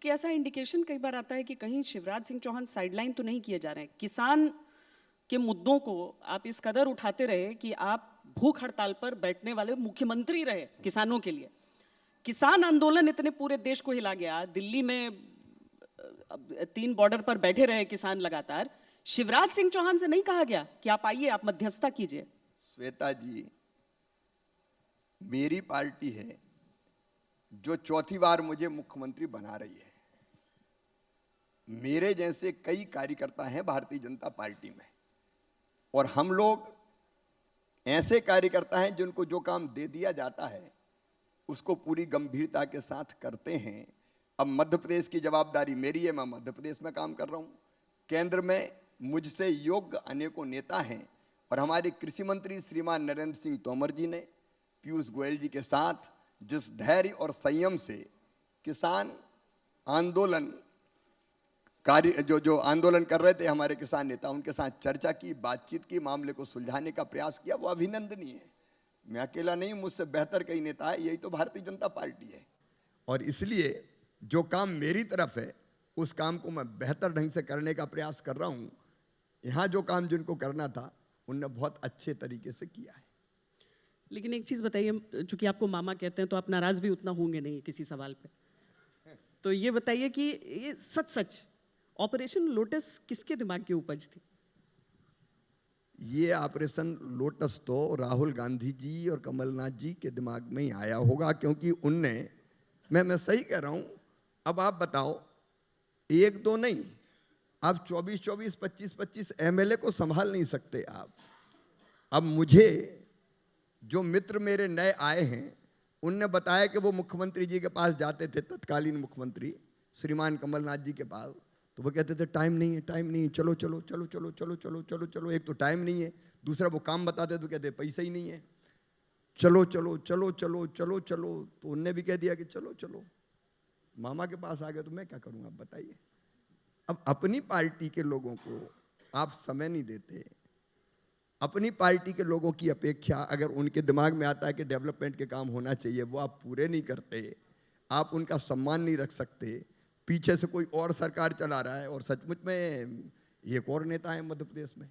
एक ऐसा इंडिकेशन कई बार आता है कि कहीं शिवराज सिंह चौहान साइडलाइन तो नहीं किए जा रहे हैं। किसान के मुद्दों को आप इस कदर उठाते रहे कि आप भूख हड़ताल पर बैठने वाले मुख्यमंत्री रहे किसानों के लिए। किसान आंदोलन इतने पूरे देश को हिला गया, दिल्ली में 3 बॉर्डर पर बैठे रहे किसान लगातार। शिवराज सिंह चौहान से नहीं कहा गया कि आप आइए, आप मध्यस्थता कीजिए? श्वेता जी, मेरी पार्टी है जो चौथी बार मुझे मुख्यमंत्री बना रही है। मेरे जैसे कई कार्यकर्ता हैं भारतीय जनता पार्टी में, और हम लोग ऐसे कार्यकर्ता हैं जिनको जो काम दे दिया जाता है उसको पूरी गंभीरता के साथ करते हैं। अब मध्य प्रदेश की जवाबदारी मेरी है, मैं मध्य प्रदेश में काम कर रहा हूँ। केंद्र में मुझसे योग्य अनेकों नेता हैं, और हमारे कृषि मंत्री श्रीमान नरेंद्र सिंह तोमर जी ने पीयूष गोयल जी के साथ जिस धैर्य और संयम से किसान आंदोलन कार्य जो आंदोलन कर रहे थे हमारे किसान नेता, उनके साथ चर्चा की, बातचीत की, मामले को सुलझाने का प्रयास किया, वो अभिनंदनीय है। मैं अकेला नहीं, मुझसे बेहतर कई नेता है, यही तो भारतीय जनता पार्टी है। और इसलिए जो काम मेरी तरफ है उस काम को मैं बेहतर ढंग से करने का प्रयास कर रहा हूँ। यहाँ जो काम जिनको करना था उनने बहुत अच्छे तरीके से किया है। लेकिन एक चीज़ बताइए, चूंकि आपको मामा कहते हैं तो आप नाराज भी उतना होंगे नहीं किसी सवाल पे, तो ये बताइए कि ये सच ऑपरेशन लोटस किसके दिमाग की उपज थी? ये ऑपरेशन लोटस तो राहुल गांधी जी और कमलनाथ जी के दिमाग में ही आया होगा, क्योंकि उनने, मैं सही कह रहा हूं, अब आप बताओ, एक दो नहीं, आप 24-24, 25-25 एमएलए को संभाल नहीं सकते आप। अब मुझे जो मित्र मेरे नए आए हैं उनने बताया कि वो मुख्यमंत्री जी के पास जाते थे, तत्कालीन मुख्यमंत्री श्रीमान कमलनाथ जी के पास, तो वो कहते थे टाइम नहीं है, टाइम नहीं है, चलो चलो चलो चलो चलो चलो चलो चलो। एक तो टाइम नहीं है, दूसरा वो काम बताते तो कहते पैसा ही नहीं है, चलो चलो चलो चलो चलो चलो। तो उनने भी कह दिया कि चलो चलो, मामा के पास आ गए तो मैं क्या करूँ, आप बताइए। अब अपनी पार्टी के लोगों को आप समय नहीं देते, अपनी पार्टी के लोगों की अपेक्षा अगर उनके दिमाग में आता है कि डेवलपमेंट के काम होना चाहिए, वो आप पूरे नहीं करते, आप उनका सम्मान नहीं रख सकते। पीछे से कोई और सरकार चला रहा है, और सचमुच में एक और नेता है मध्य प्रदेश में।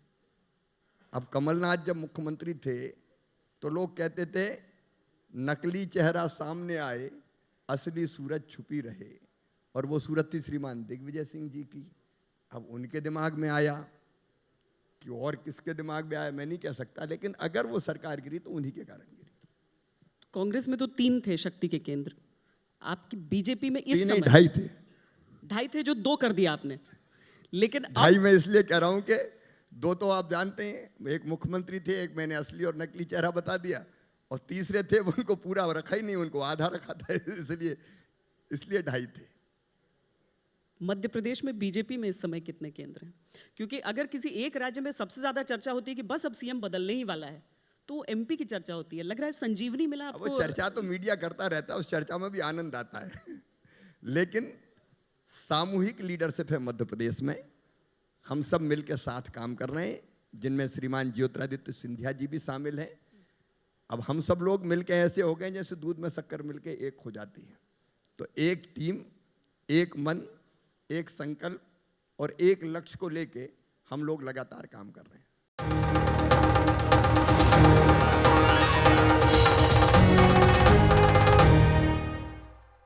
अब कमलनाथ जब मुख्यमंत्री थे तो लोग कहते थे नकली चेहरा सामने आए, असली सूरत छुपी रहे, और वो सूरत थी श्रीमान दिग्विजय सिंह जी की। अब उनके दिमाग में आया कि और किसके दिमाग में आया मैं नहीं कह सकता, लेकिन अगर वो सरकार गिरी तो उन्हीं के कारण गिरी। कांग्रेस में तो 3 थे शक्ति के केंद्र, आपकी बीजेपी में इस समय 2.5 थे। 2.5 थे जो 2 कर दिया आपने। लेकिन 2.5 मैं इसलिए कह रहा हूं कि 2 तो आप जानते हैं, एक मुख्यमंत्री थे, एक मैंने असली और नकली चेहरा बता दिया, और तीसरे थे उनको पूरा रखा ही नहीं, उनको आधा रखा था, इसलिए 2.5 थे। मध्य प्रदेश में बीजेपी में इस समय कितने केंद्र हैं? क्योंकि अगर किसी एक राज्य में सबसे ज्यादा चर्चा होती है कि बस अब सीएम बदलने ही वाला है, तो एमपी की चर्चा होती है। लग रहा है संजीवनी मिला आपको। वो चर्चा तो मीडिया करता रहता है, उस चर्चा में भी आनंद आता है लेकिन सामूहिक लीडरशिप है मध्य प्रदेश में, हम सब मिलकर साथ काम कर रहे हैं, जिनमें श्रीमान ज्योतिरादित्य सिंधिया जी भी शामिल हैं। अब हम सब लोग मिलकर ऐसे हो गए जैसे दूध में शक्कर मिलकर एक हो जाती है। तो एक टीम, एक मन, एक संकल्प और एक लक्ष्य को लेके हम लोग लगातार काम कर रहे हैं।